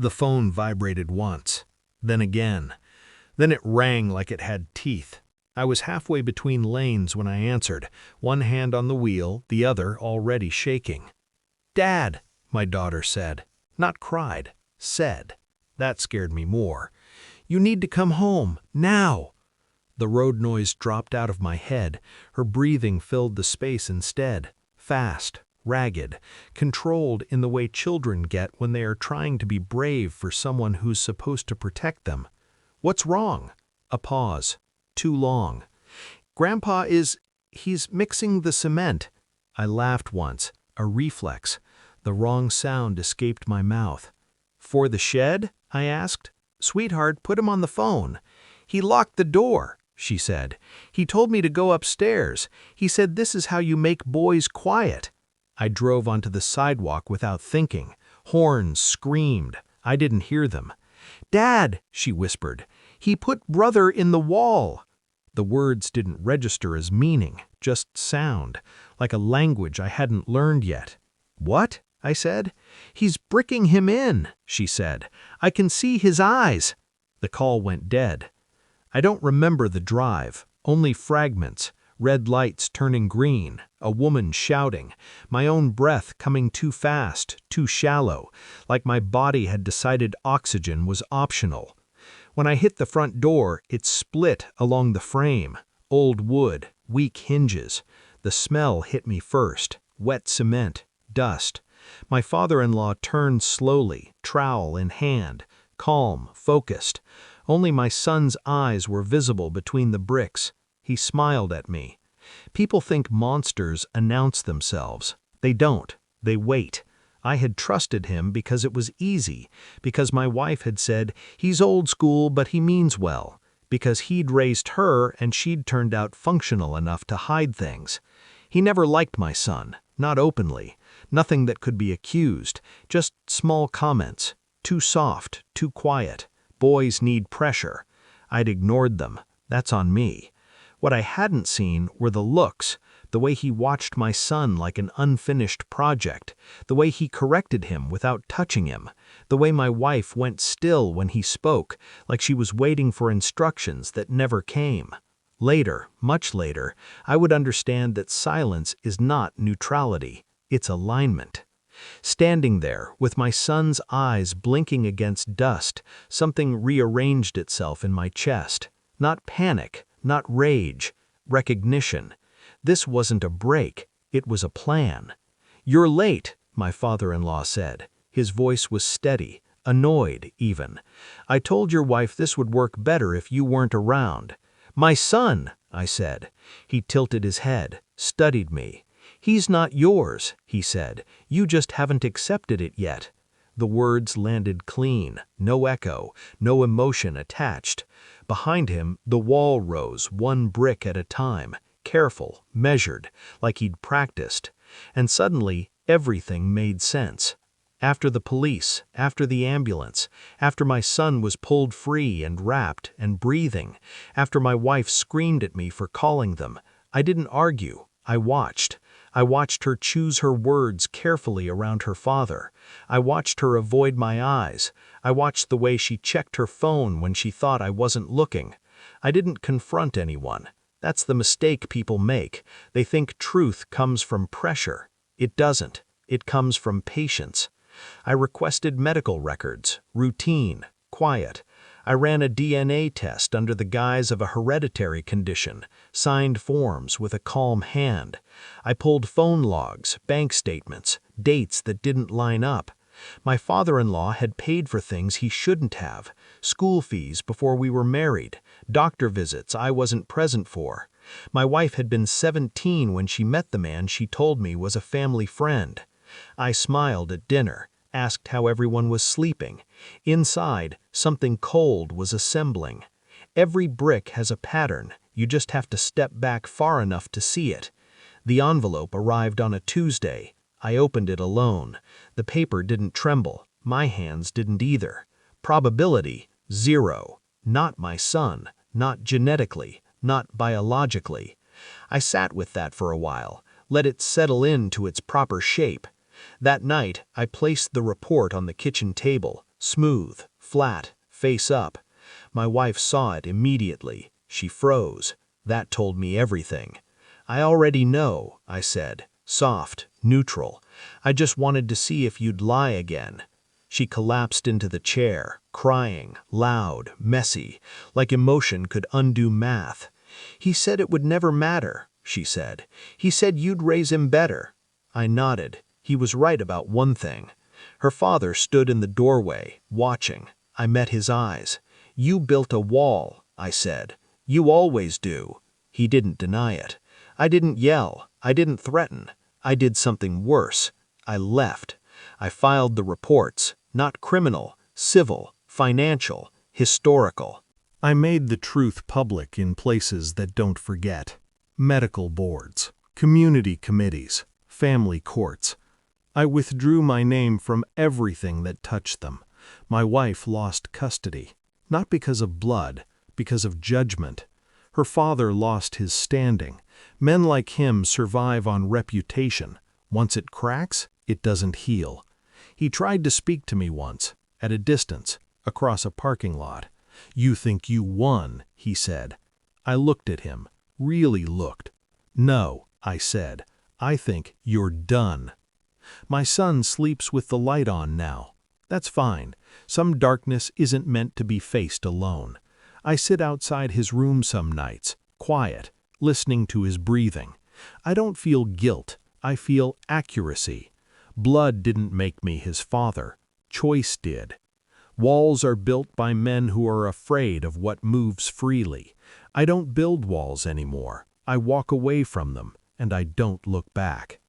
The phone vibrated once, then again. Then it rang like it had teeth. I was halfway between lanes when I answered, one hand on the wheel, the other already shaking. "Dad," my daughter said. Not cried, said. That scared me more. "You need to come home, now." The road noise dropped out of my head. Her breathing filled the space instead. Fast, ragged, controlled in the way children get when they are trying to be brave for someone who's supposed to protect them. "What's wrong?" A pause. Too long. "Grandpa he's mixing the cement." I laughed once, a reflex. The wrong sound escaped my mouth. "For the shed?" I asked. "Sweetheart, put him on the phone." "He locked the door," she said. "He told me to go upstairs. He said this is how you make boys quiet." I drove onto the sidewalk without thinking. Horns screamed. I didn't hear them. "Dad," she whispered, "he put brother in the wall." The words didn't register as meaning, just sound, like a language I hadn't learned yet. "What?" I said. "He's bricking him in," she said. "I can see his eyes." The call went dead. I don't remember the drive, only fragments, red lights turning green, a woman shouting, my own breath coming too fast, too shallow, like my body had decided oxygen was optional. When I hit the front door, it split along the frame. Old wood, weak hinges. The smell hit me first. Wet cement, dust. My father-in-law turned slowly, trowel in hand, calm, focused. Only my son's eyes were visible between the bricks. He smiled at me. People think monsters announce themselves. They don't. They wait. I had trusted him because it was easy, because my wife had said, "He's old school, but he means well," because he'd raised her and she'd turned out functional enough to hide things. He never liked my son, not openly, nothing that could be accused, just small comments. Too soft, too quiet. Boys need pressure. I'd ignored them. That's on me. What I hadn't seen were the looks, the way he watched my son like an unfinished project, the way he corrected him without touching him, the way my wife went still when he spoke, like she was waiting for instructions that never came. Later, much later, I would understand that silence is not neutrality, it's alignment. Standing there, with my son's eyes blinking against dust, something rearranged itself in my chest. Not panic, not rage, recognition. This wasn't a break, it was a plan. "You're late," my father-in-law said. His voice was steady, annoyed even. "I told your wife this would work better if you weren't around." "My son," I said. He tilted his head, studied me. "He's not yours," he said. "You just haven't accepted it yet." The words landed clean, no echo, no emotion attached. Behind him, the wall rose one brick at a time, careful, measured, like he'd practiced. And suddenly, everything made sense. After the police, after the ambulance, after my son was pulled free and wrapped and breathing, after my wife screamed at me for calling them, I didn't argue, I watched. I watched her choose her words carefully around her father. I watched her avoid my eyes. I watched the way she checked her phone when she thought I wasn't looking. I didn't confront anyone. That's the mistake people make. They think truth comes from pressure. It doesn't. It comes from patience. I requested medical records, routine, quiet. I ran a DNA test under the guise of a hereditary condition, signed forms with a calm hand. I pulled phone logs, bank statements, dates that didn't line up. My father-in-law had paid for things he shouldn't have, school fees before we were married, doctor visits I wasn't present for. My wife had been 17 when she met the man she told me was a family friend. I smiled at dinner, asked how everyone was sleeping. Inside, something cold was assembling. Every brick has a pattern, you just have to step back far enough to see it. The envelope arrived on a Tuesday. I opened it alone. The paper didn't tremble. My hands didn't either. Probability, 0. Not my son. Not genetically. Not biologically. I sat with that for a while, let it settle into its proper shape. That night, I placed the report on the kitchen table, smooth, flat, face up. My wife saw it immediately. She froze. That told me everything. I already know, I said, soft, neutral. I just wanted to see if you'd lie again. She collapsed into the chair, crying, loud, messy, like emotion could undo math. He said it would never matter, she said. He said you'd raise him better. I nodded. He was right about one thing. Her father stood in the doorway, watching. I met his eyes. You built a wall, I said. You always do. He didn't deny it. I didn't yell. I didn't threaten. I did something worse. I left. I filed the reports, not criminal, civil, financial, historical. I made the truth public in places that don't forget. Medical boards, community committees, family courts. I withdrew my name from everything that touched them. My wife lost custody, not because of blood, because of judgment. Her father lost his standing. Men like him survive on reputation. Once it cracks, it doesn't heal. He tried to speak to me once, at a distance, across a parking lot. You think you won, he said. I looked at him, really looked. No, I said, I think you're done. My son sleeps with the light on now. That's fine. Some darkness isn't meant to be faced alone. I sit outside his room some nights, quiet, listening to his breathing. I don't feel guilt. I feel accuracy. Blood didn't make me his father. Choice did. Walls are built by men who are afraid of what moves freely. I don't build walls anymore. I walk away from them, and I don't look back.